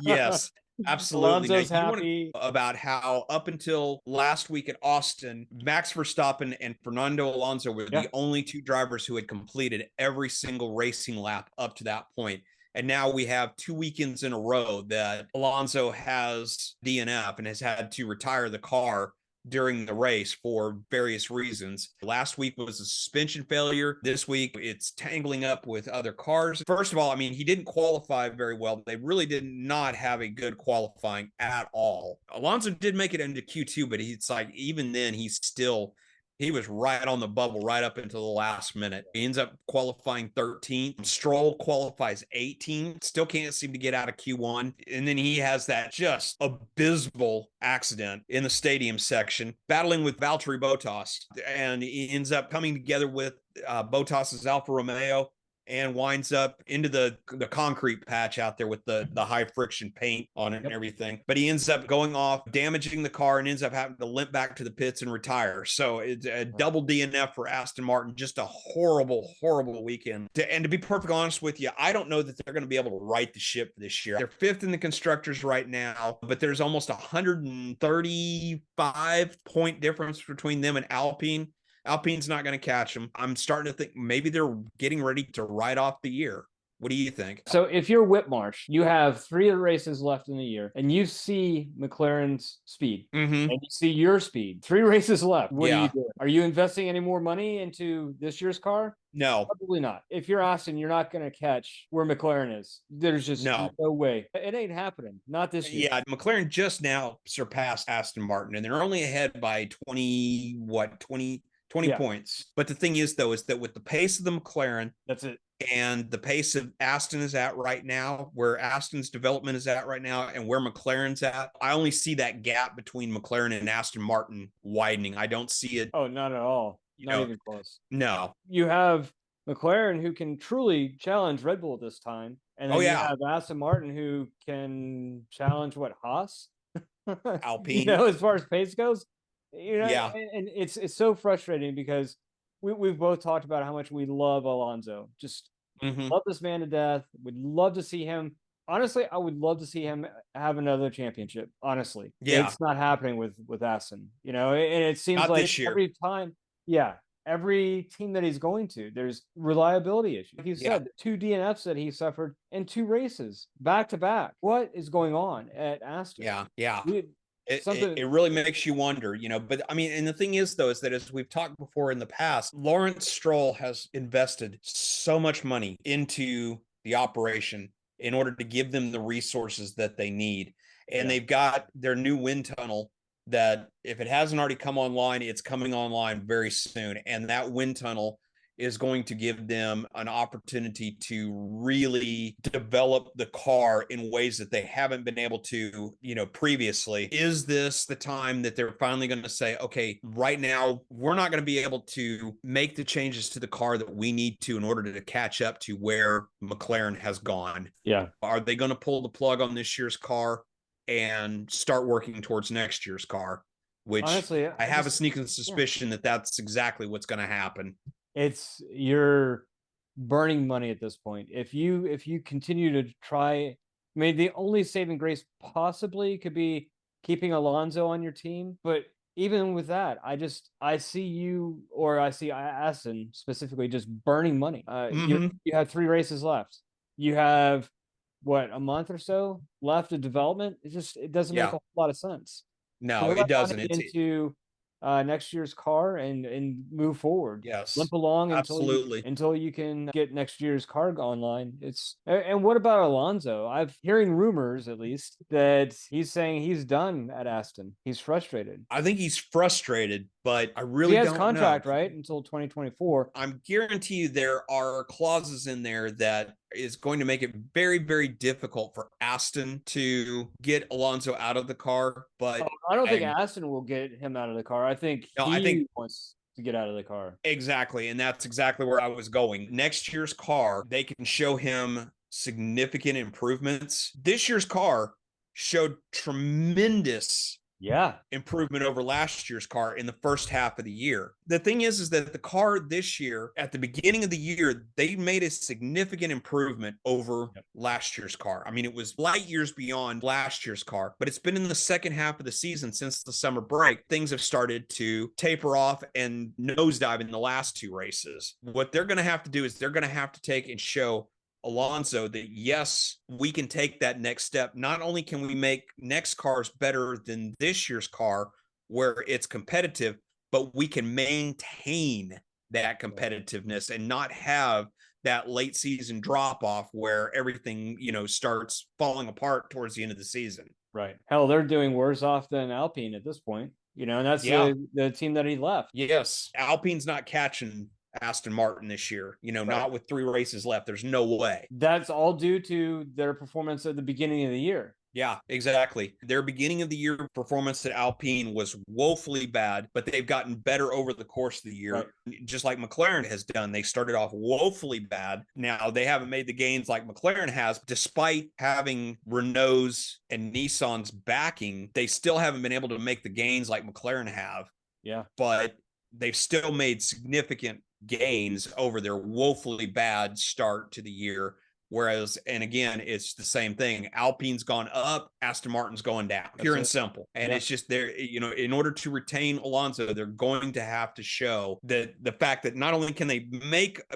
Speaker 1: Yes, absolutely.
Speaker 3: Alonso's happy
Speaker 1: about how up until last week at Austin, Max Verstappen and Fernando Alonso were the only two drivers who had completed every single racing lap up to that point. And now we have 2 weekends in a row that Alonso has DNF and has had to retire the car during the race for various reasons. Last week was a suspension failure. This week it's tangling up with other cars. First of all, I mean, he didn't qualify very well. They really did not have a good qualifying at all. Alonso did make it into Q2, but it's like, even then he was right on the bubble right up until the last minute. He ends up qualifying 13th. Stroll qualifies 18th. Still can't seem to get out of Q1. And then he has that just abysmal accident in the stadium section, battling with Valtteri Bottas. And he ends up coming together with Bottas's Alfa Romeo and winds up into the concrete patch out there with the high friction paint on it and everything. But he ends up going off, damaging the car, and ends up having to limp back to the pits and retire. So it's a double DNF for Aston Martin. Just a horrible, horrible weekend. And to be perfectly honest with you, I don't know that they're going to be able to right the ship this year. They're 5th in the constructors right now, but there's almost 135 point difference between them and Alpine. Alpine's not going to catch them. I'm starting to think maybe they're getting ready to write off the year. What do you think?
Speaker 3: So if you're Whitmarsh, you have 3 races left in the year, and you see McLaren's speed, and you see your speed. 3 races left. What are you doing? Are you investing any more money into this year's car?
Speaker 1: No.
Speaker 3: Probably not. If you're Austin, you're not going to catch where McLaren is. There's just no way. It ain't happening. Not this year.
Speaker 1: Yeah, McLaren just now surpassed Aston Martin, and they're only ahead by 20 points. But the thing is, though, is that with the pace of the McLaren,
Speaker 3: that's it,
Speaker 1: and the pace of Aston is at right now, where Aston's development is at right now, and where McLaren's at, I only see that gap between McLaren and Aston Martin widening. I don't see it.
Speaker 3: Oh, not at all. Not even close.
Speaker 1: No.
Speaker 3: You have McLaren, who can truly challenge Red Bull this time. And then you have Aston Martin, who can challenge Haas?
Speaker 1: Alpine.
Speaker 3: As far as pace goes,
Speaker 1: Yeah.
Speaker 3: and it's so frustrating because we've both talked about how much we love Alonso. Just
Speaker 1: Hmm.
Speaker 3: love this man to death. Would love to see him. Honestly, I would love to see him have another championship. Honestly,
Speaker 1: Yeah.
Speaker 3: it's not happening with Aston. And it seems
Speaker 1: Not
Speaker 3: like
Speaker 1: this year.
Speaker 3: every time, yeah, every team that he's going to, there's reliability issues. Like you
Speaker 1: Yeah.
Speaker 3: said, 2 DNFs that he suffered in 2 races back to back. What is going on at Aston?
Speaker 1: Yeah. Yeah.
Speaker 3: We,
Speaker 1: It
Speaker 3: something.
Speaker 1: really makes you wonder, but I mean, and the thing is, though, is that as we've talked before in the past, Lawrence Stroll has invested so much money into the operation in order to give them the resources that they need. And
Speaker 3: Yeah.
Speaker 1: they've got their new wind tunnel that, if it hasn't already come online, it's coming online very soon. And that wind tunnel is going to give them an opportunity to really develop the car in ways that they haven't been able to, previously. Is this the time that they're finally going to say, okay, right now, we're not going to be able to make the changes to the car that we need to in order to catch up to where McLaren has gone?
Speaker 3: Yeah.
Speaker 1: Are they going to pull the plug on this year's car and start working towards next year's car? Which
Speaker 3: Honestly,
Speaker 1: I have a sneaking suspicion that that's exactly what's going to happen.
Speaker 3: you're burning money at this point. If you continue to try, I mean, the only saving grace possibly could be keeping Alonso on your team. But even with that, I see you, or I see Aston specifically, just burning money. You have 3 races left. You have what, a month or so left of development. It doesn't make a
Speaker 1: Yeah.
Speaker 3: whole lot of sense.
Speaker 1: No,
Speaker 3: Throw
Speaker 1: it
Speaker 3: that
Speaker 1: doesn't.
Speaker 3: money into next year's car and move forward.
Speaker 1: Yes,
Speaker 3: Limp along
Speaker 1: absolutely.
Speaker 3: until you can get next year's car online. And what about Alonso? I've hearing rumors, at least, that he's saying he's done at Aston. He's frustrated.
Speaker 1: I think he's frustrated, but I
Speaker 3: He
Speaker 1: really
Speaker 3: has
Speaker 1: don't know.
Speaker 3: contract, right, until 2024.
Speaker 1: I'm guarantee you there are clauses in there that is going to make it very, very difficult for Aston to get Alonso out of the car. But
Speaker 3: I don't think
Speaker 1: and
Speaker 3: Aston will get him out of the car. I think
Speaker 1: no, I
Speaker 3: he
Speaker 1: think
Speaker 3: wants to get out of the car.
Speaker 1: exactly, and that's exactly where I was going. Next year's car, they can show him significant improvements. This year's car showed tremendous
Speaker 3: Yeah.
Speaker 1: improvement over last year's car in the first half of the year. The thing is that the car this year, at the beginning of the year, they made a significant improvement over last year's car. I mean, it was light years beyond last year's car, but it's been in the second half of the season since the summer break. Things have started to taper off and nosedive in the last 2 races. What they're going to have to do is they're going to have to take and show Alonso that, yes, we can take that next step. Not only can we make next cars better than this year's car where it's competitive, but we can maintain that competitiveness and not have that late season drop off where everything, starts falling apart towards the end of the season.
Speaker 3: Right. Hell, they're doing worse off than Alpine at this point. And that's the team that he left.
Speaker 1: Yes. Alpine's not catching Aston Martin this year, not with 3 races left. There's no way.
Speaker 3: That's all due to their performance at the beginning of the year.
Speaker 1: Yeah, exactly. Their beginning of the year performance at Alpine was woefully bad, but they've gotten better over the course of the year, just like McLaren has done. They started off woefully bad. Now, they haven't made the gains like McLaren has, despite having Renault's and Nissan's backing. They still haven't been able to make the gains like McLaren have.
Speaker 3: Yeah.
Speaker 1: But they've still made significant gains over their woefully bad start to the year. Whereas, and again, it's the same thing. Alpine's gone up, Aston Martin's going down, pure and simple. And it's just there, in order to retain Alonso, they're going to have to show that the fact that not only can they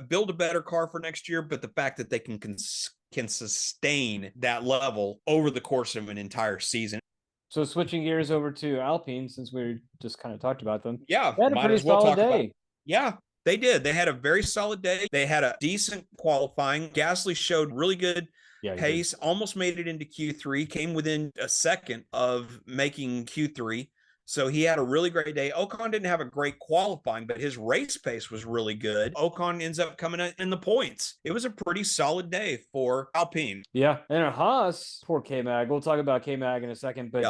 Speaker 1: build a better car for next year, but the fact that they can sustain that level over the course of an entire season.
Speaker 3: So switching gears over to Alpine, since we just kind of talked about them.
Speaker 1: Yeah.
Speaker 3: They had a pretty solid day.
Speaker 1: Yeah. They did. They had a very solid day. They had a decent qualifying. Gasly showed really good pace, almost made it into Q3, came within a second of making Q3. So he had a really great day. Ocon didn't have a great qualifying, but his race pace was really good. Ocon ends up coming in the points. It was a pretty solid day for Alpine.
Speaker 3: Yeah. And Haas, poor K-Mag. We'll talk about K-Mag in a second. But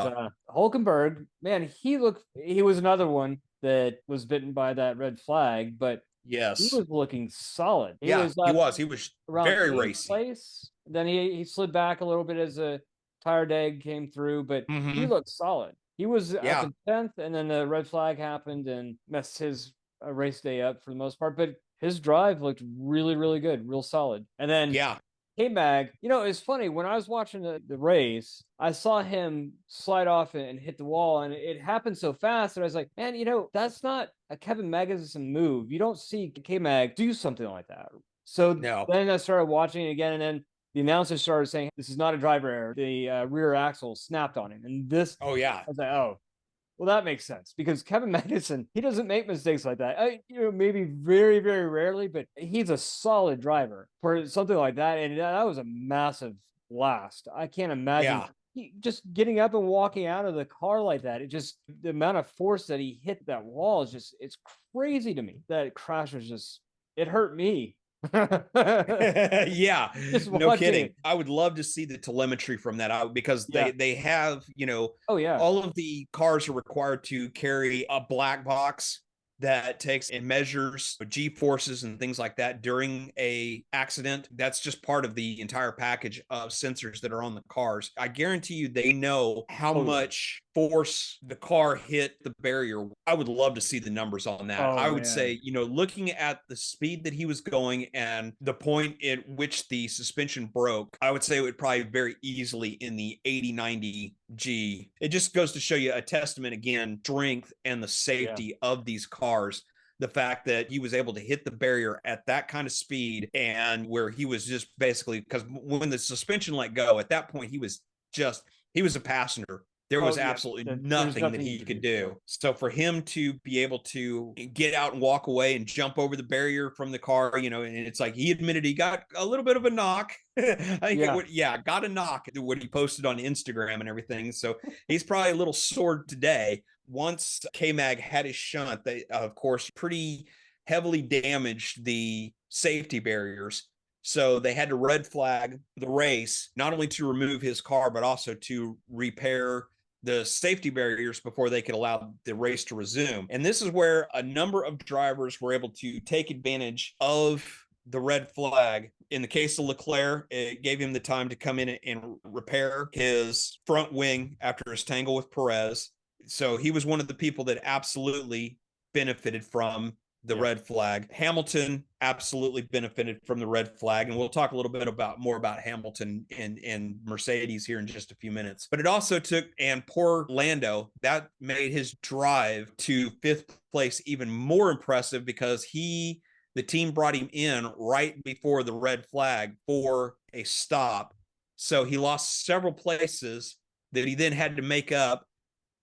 Speaker 3: Hulkenberg, man, he was another one that was bitten by that red flag, but
Speaker 1: yes,
Speaker 3: he was looking solid.
Speaker 1: He was very racy.
Speaker 3: Then he slid back a little bit as a tire dag came through, but he
Speaker 1: Mhm.
Speaker 3: looked solid. He was up
Speaker 1: Yeah.
Speaker 3: in 10th, and then the red flag happened and messed his race day up for the most part. But his drive looked really, really good, real solid. And then
Speaker 1: Yeah.
Speaker 3: K-Mag, it's funny. When I was watching the race, I saw him slide off and hit the wall, and it happened so fast that I was like, man, that's not a Kevin Magnussen move. You don't see K-Mag do something like that. So
Speaker 1: No.
Speaker 3: then I started watching it again, and then the announcer started saying, this is not a driver error. The rear axle snapped on him. And this,
Speaker 1: Oh yeah.
Speaker 3: I was like, oh, well, that makes sense because Kevin Magnussen, he doesn't make mistakes like that. Maybe very, very rarely, but he's a solid driver for something like that. And that was a massive blast. I can't imagine
Speaker 1: Yeah.
Speaker 3: just getting up and walking out of the car like that. It just, the amount of force that he hit that wall is just, it's crazy to me. That crash was just, it hurt me.
Speaker 1: Yeah,
Speaker 3: Just
Speaker 1: no
Speaker 3: watching
Speaker 1: kidding.
Speaker 3: it.
Speaker 1: I would love to see the telemetry from that out because they
Speaker 3: Yeah.
Speaker 1: they have,
Speaker 3: Oh, yeah.
Speaker 1: all of the cars are required to carry a black box that takes and measures G forces and things like that during a accident. That's just part of the entire package of sensors that are on the cars. I guarantee you they know how
Speaker 3: Oh, yeah.
Speaker 1: much force the car hit the barrier. I would love to see the numbers on that.
Speaker 3: Oh,
Speaker 1: I would
Speaker 3: man.
Speaker 1: say, looking at the speed that he was going and the point at which the suspension broke, I would say it would probably very easily in the 80, 90 G. It just goes to show you a testament again, strength and the
Speaker 3: Yeah.
Speaker 1: safety of these cars. The fact that he was able to hit the barrier at that kind of speed and where he was just basically, because when the suspension let go, at that point, he was a passenger. There
Speaker 3: Oh,
Speaker 1: was
Speaker 3: yeah.
Speaker 1: absolutely
Speaker 3: There's
Speaker 1: nothing that
Speaker 3: nothing you
Speaker 1: he
Speaker 3: could
Speaker 1: could
Speaker 3: do. Yeah.
Speaker 1: do. So for him to be able to get out and walk away and jump over the barrier from the car, and it's like he admitted he got a little bit of a knock. I think
Speaker 3: Yeah.
Speaker 1: got a knock what he posted on Instagram and everything. So he's probably a little sore today. Once K-Mag had his shunt, they of course pretty heavily damaged the safety barriers. So they had to red flag the race, not only to remove his car, but also to repair the safety barriers before they could allow the race to resume. And this is where a number of drivers were able to take advantage of the red flag. In the case of Leclerc, it gave him the time to come in and repair his front wing after his tangle with Perez. So he was one of the people that absolutely benefited from the
Speaker 3: Yeah.
Speaker 1: red flag. Hamilton absolutely benefited from the red flag, and we'll talk a little bit more about Hamilton and Mercedes here in just a few minutes. But it also took, and poor Lando, that made his drive to fifth place even more impressive because the team brought him in right before the red flag for a stop. So he lost several places that he then had to make up.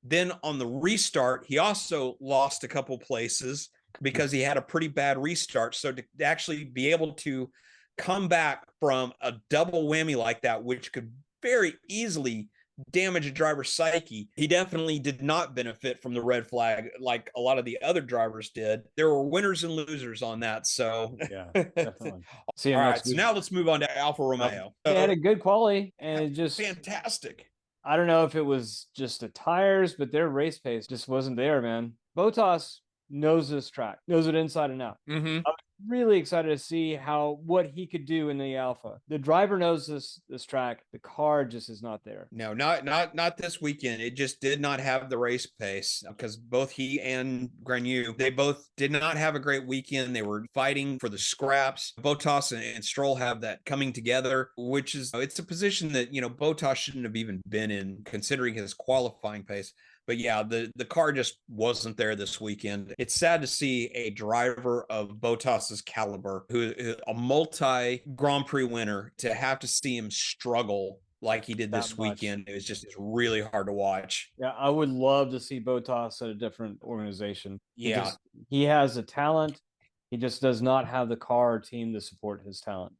Speaker 1: Then on the restart, he also lost a couple places because he had a pretty bad restart. So to actually be able to come back from a double whammy like that, which could very easily damage a driver's psyche, he definitely did not benefit from the red flag like a lot of the other drivers did. There were winners and losers on that. So,
Speaker 3: Yeah,
Speaker 1: all
Speaker 3: definitely. See him
Speaker 1: right.
Speaker 3: next
Speaker 1: So
Speaker 3: week.
Speaker 1: now let's move on to Alfa Romeo.
Speaker 3: They had a
Speaker 1: So,
Speaker 3: good quality, and it just,
Speaker 1: fantastic.
Speaker 3: I don't know if it was just the tires, but their race pace just wasn't there, man. Bottas knows this track, knows it inside and out.
Speaker 1: Mm-hmm.
Speaker 3: I'm really excited to see what he could do in the Alpha. The driver knows this track. The car just is not there.
Speaker 1: No, not this weekend. It just did not have the race pace because both he and Granu, they both did not have a great weekend. They were fighting for the scraps. Bottas and Stroll have that coming together, which is it's a position that Bottas shouldn't have even been in considering his qualifying pace. But yeah, the car just wasn't there this weekend. It's sad to see a driver of Bottas's caliber, who a multi Grand Prix winner, to have to see him struggle like he did
Speaker 3: That
Speaker 1: this
Speaker 3: much.
Speaker 1: weekend. It's really hard to watch.
Speaker 3: Yeah, I would love to see Bottas at a different organization.
Speaker 1: Yeah.
Speaker 3: He has a talent. He just does not have the car or team to support his talent.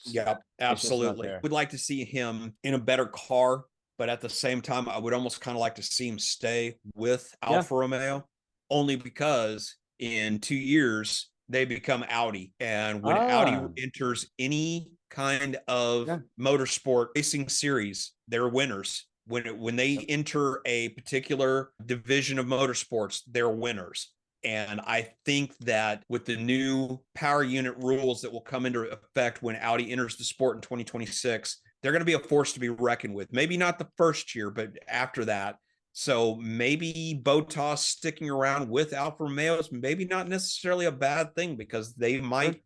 Speaker 1: Yeah,
Speaker 3: It's just not
Speaker 1: absolutely.
Speaker 3: there.
Speaker 1: Would like to see him in a better car, but at the same time, I would almost kind of like to see him stay with
Speaker 3: Yeah.
Speaker 1: Alfa Romeo, only because in 2 years they become Audi, and when Audi enters any kind of motorsport racing series, they're winners. When they enter a particular division of motorsports, they're winners. And I think that with the new power unit rules that will come into effect when Audi enters the sport in 2026, they're going to be a force to be reckoned with. Maybe not the first year, but after that. So maybe Bottas sticking around with Alfa Romeo is maybe not necessarily a bad thing, because they might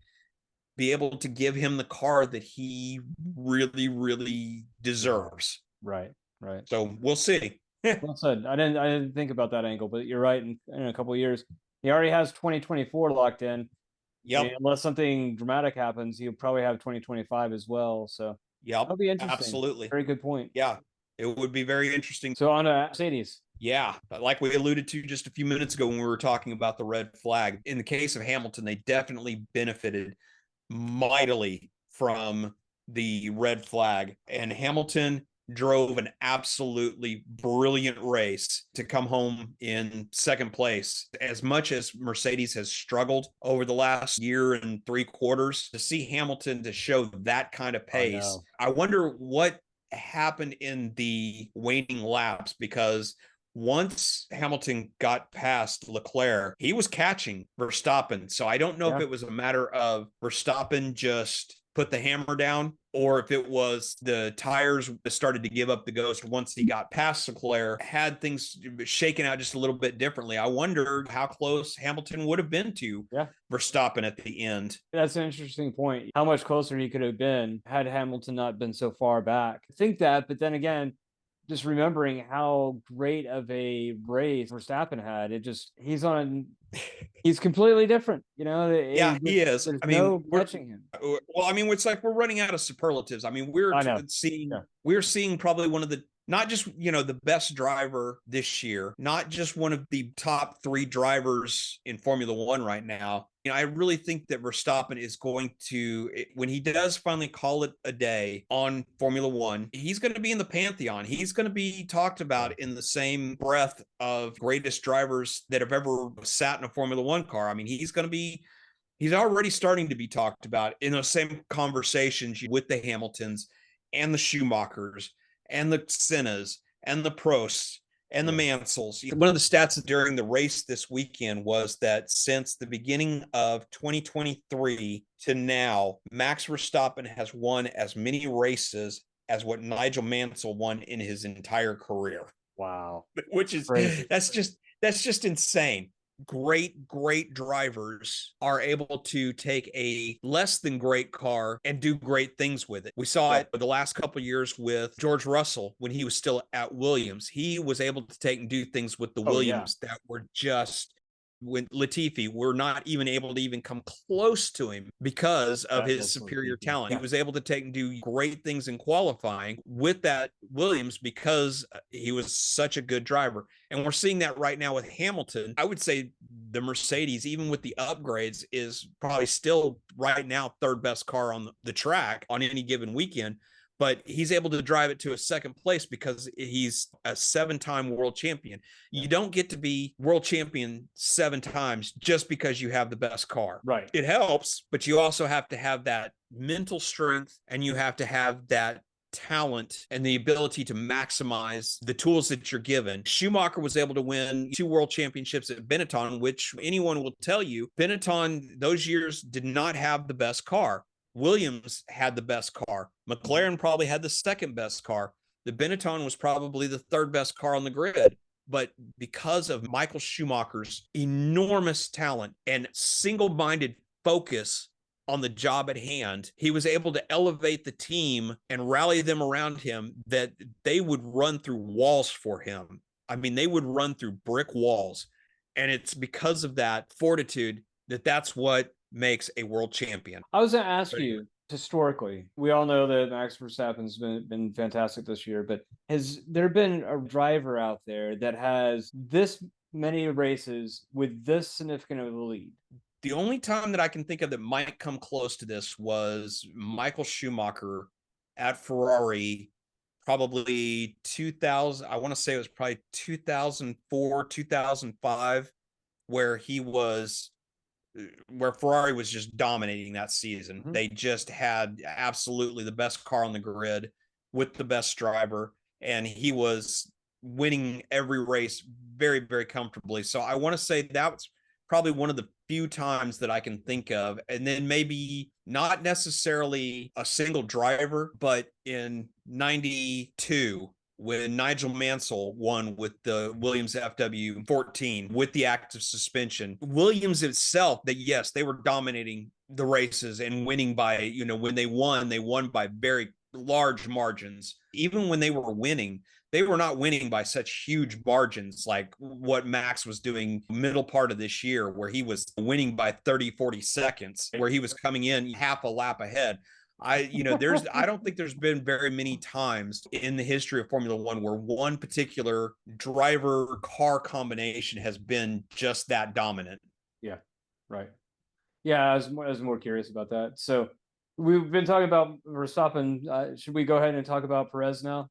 Speaker 1: be able to give him the car that he really, really deserves.
Speaker 3: Right.
Speaker 1: So we'll see.
Speaker 3: Well said. I didn't think about that angle, but you're right. In a couple of years, he already has 2024 locked in.
Speaker 1: Yep.
Speaker 3: And unless something dramatic happens, he'll probably have 2025 as well. So
Speaker 1: Yep.
Speaker 3: that'll be interesting.
Speaker 1: Absolutely.
Speaker 3: Very good point.
Speaker 1: Yeah. It would be very interesting.
Speaker 3: So on to Mercedes.
Speaker 1: Yeah, like we alluded to just a few minutes ago when we were talking about the red flag. In the case of Hamilton, they definitely benefited mightily from the red flag. And Hamilton drove an absolutely brilliant race to come home in second place. As much as Mercedes has struggled over the last year and 3/4, to see Hamilton to show that kind of pace, I wonder what happened in the waning laps, because once Hamilton got past Leclerc, he was catching Verstappen. So I don't know if it was a matter of Verstappen just put the hammer down, or if it was the tires started to give up the ghost once he got past Leclerc, had things shaken out just a little bit differently. I wonder how close Hamilton would have been to Verstappen at the end.
Speaker 3: That's an interesting point. How much closer he could have been had Hamilton not been so far back. I think that, but then again, just remembering how great of a race Verstappen had, he's completely different,
Speaker 1: Yeah, he is.
Speaker 3: There's no catching him.
Speaker 1: Well, I mean, it's like we're running out of superlatives. I mean, we're seeing probably one of the, not just, the best driver this year, not just one of the top 3 drivers in Formula One right now. I really think that Verstappen is going to, when he does finally call it a day on Formula One, he's going to be in the pantheon. He's going to be talked about in the same breath of greatest drivers that have ever sat in a Formula One car. I mean, he's already starting to be talked about in those same conversations with the Hamiltons and the Schumachers and the Sennas and the Prosts and the Mansells. One of the stats during the race this weekend was that since the beginning of 2023 to now, Max Verstappen has won as many races as what Nigel Mansell won in his entire career.
Speaker 3: Wow.
Speaker 1: Which is crazy. That's just insane. Great drivers are able to take a less than great car and do great things with it. We saw it the last couple of years with George Russell when he was still at Williams. He was able to take and do things with the Williams that were just, when Latifi, were not even able to even come close to him because of his superior talent. He was able to take and do great things in qualifying with that Williams because he was such a good driver. And we're seeing that right now with Hamilton. I would say the Mercedes, even with the upgrades, is probably still right now 3rd best car on the track on any given weekend. But he's able to drive it to a second place because he's a 7-time world champion. You don't get to be world champion 7 times just because you have the best car.
Speaker 3: Right.
Speaker 1: It helps, but you also have to have that mental strength, and you have to have that talent and the ability to maximize the tools that you're given. Schumacher was able to win 2 world championships at Benetton, which anyone will tell you, Benetton those years did not have the best car. Williams had the best car. McLaren probably had the 2nd best car. The Benetton was probably the 3rd best car on the grid. But because of Michael Schumacher's enormous talent and single-minded focus on the job at hand, he was able to elevate the team and rally them around him that they would run through walls for him. I mean, they would run through brick walls. And it's because of that fortitude that's what makes a world champion.
Speaker 3: I was going to ask you, historically, we all know that Max Verstappen's been fantastic this year, but has there been a driver out there that has this many races with this significant of a lead?
Speaker 1: The only time that I can think of that might come close to this was Michael Schumacher at Ferrari, probably 2000. I want to say it was probably 2004, 2005, where Ferrari was just dominating that season. Mm-hmm. They just had absolutely the best car on the grid with the best driver, and he was winning every race very, very comfortably. So I want to say that's probably one of the few times that I can think of. And then maybe not necessarily a single driver, but in 92, when Nigel Mansell won with the Williams FW14 with the active suspension, Williams itself, that yes, they were dominating the races and winning by, when they won by very large margins. Even when they were winning, they were not winning by such huge margins like what Max was doing middle part of this year, where he was winning by 30, 40 seconds, where he was coming in half a lap ahead. I don't think there's been very many times in the history of Formula One where one particular driver car combination has been just that dominant.
Speaker 3: Yeah, right. Yeah, I was more curious about that. So we've been talking about Verstappen. Should we go ahead and talk about Perez now?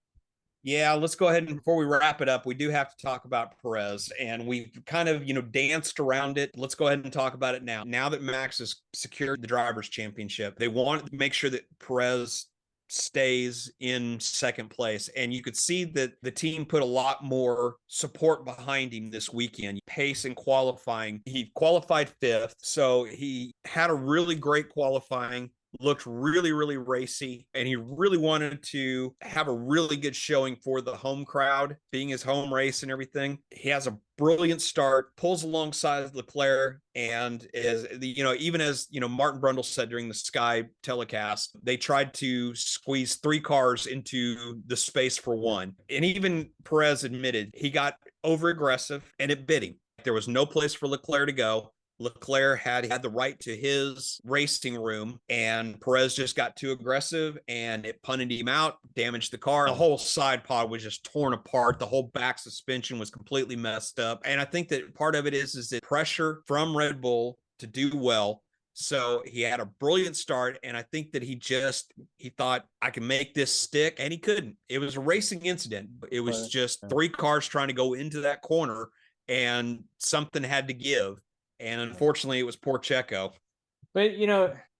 Speaker 1: Yeah, let's go ahead and before we wrap it up, we do have to talk about Perez, and we've kind of, danced around it. Let's go ahead and talk about it now. Now that Max has secured the drivers' championship, they want to make sure that Perez stays in second place. And you could see that the team put a lot more support behind him this weekend. Pace and qualifying. He qualified fifth, so he had a really great qualifying. Looked really, really racy, and he really wanted to have a really good showing for the home crowd, being his home race and everything. He has a brilliant start, pulls alongside Leclerc, and even as Martin Brundle said during the Sky telecast, they tried to squeeze 3 cars into the space for one. And even Perez admitted he got over aggressive and it bit him. There was no place for Leclerc to go. Leclerc had the right to his racing room, and Perez just got too aggressive and it punted him out, damaged the car. The whole side pod was just torn apart. The whole back suspension was completely messed up. And I think that part of it is that pressure from Red Bull to do well. So he had a brilliant start, and I think that he thought, I can make this stick, and he couldn't. It was a racing incident. It was just 3 cars trying to go into that corner, and something had to give. And unfortunately, it was poor Checo.
Speaker 3: But,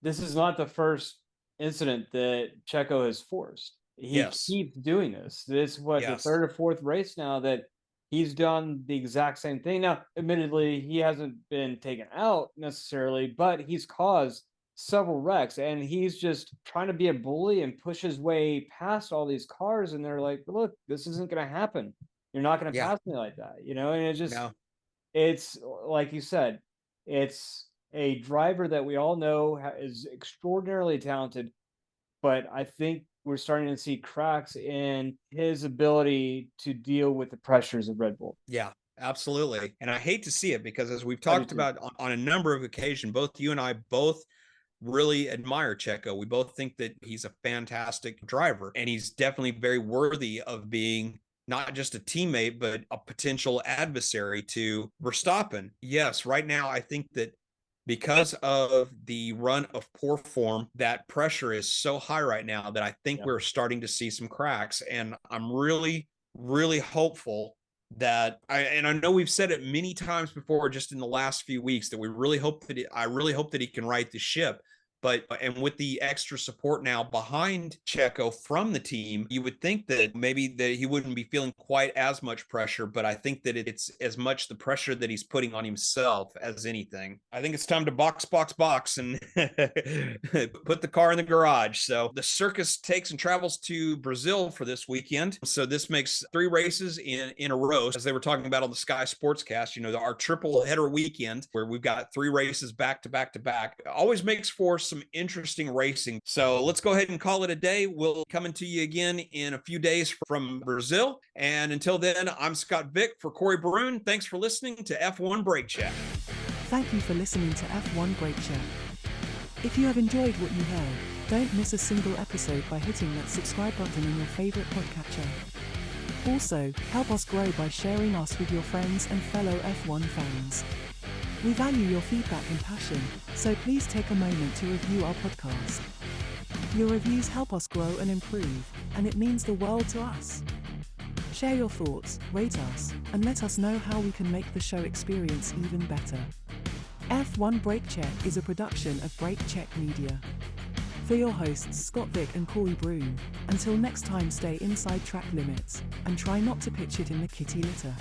Speaker 3: this is not the first incident that Checo has forced. He keeps doing this. This is the third or fourth race now that he's done the exact same thing. Now, admittedly, he hasn't been taken out necessarily, but he's caused several wrecks, and he's just trying to be a bully and push his way past all these cars. And they're like, look, this isn't going to happen. You're not going to pass me like that, and it just, it's like you said, it's a driver that we all know is extraordinarily talented, but I think we're starting to see cracks in his ability to deal with the pressures of Red Bull.
Speaker 1: Yeah, absolutely. And I hate to see it because, as we've talked about on a number of occasions, both you and I both really admire Checo. We both think that he's a fantastic driver, and he's definitely very worthy of being not just a teammate, but a potential adversary to Verstappen. Yes, right now, I think that because of the run of poor form, that pressure is so high right now that I think we're starting to see some cracks. And I'm really, really hopeful that I know we've said it many times before, just in the last few weeks, that I really hope that he can right the ship. And with the extra support now behind Checo from the team, you would think that maybe that he wouldn't be feeling quite as much pressure, but I think that it's as much the pressure that he's putting on himself as anything. I think it's time to box, and put the car in the garage. So the circus takes and travels to Brazil for this weekend. So this makes 3 races in a row, as they were talking about on the Sky Sportscast, our triple header weekend, where we've got 3 races back to back to back. Always makes for some interesting racing. So let's go ahead and call it a day. We'll coming to you again in a few days from Brazil. And until then, I'm Scott Vick for Corey Baroon. Thanks for listening to F1 Brake Check.
Speaker 2: Thank you for listening to F1 Brake Check. If you have enjoyed what you heard, don't miss a single episode by hitting that subscribe button in your favorite podcatcher. Also, help us grow by sharing us with your friends and fellow F1 fans. We value your feedback and passion, so please take a moment to review our podcast. Your reviews help us grow and improve, and it means the world to us. Share your thoughts, rate us, and let us know how we can make the show experience even better. F1 Brake Check is a production of Brake Check Media. For your hosts Scott Vick and Corey Broom, until next time, stay inside track limits, and try not to pitch it in the kitty litter.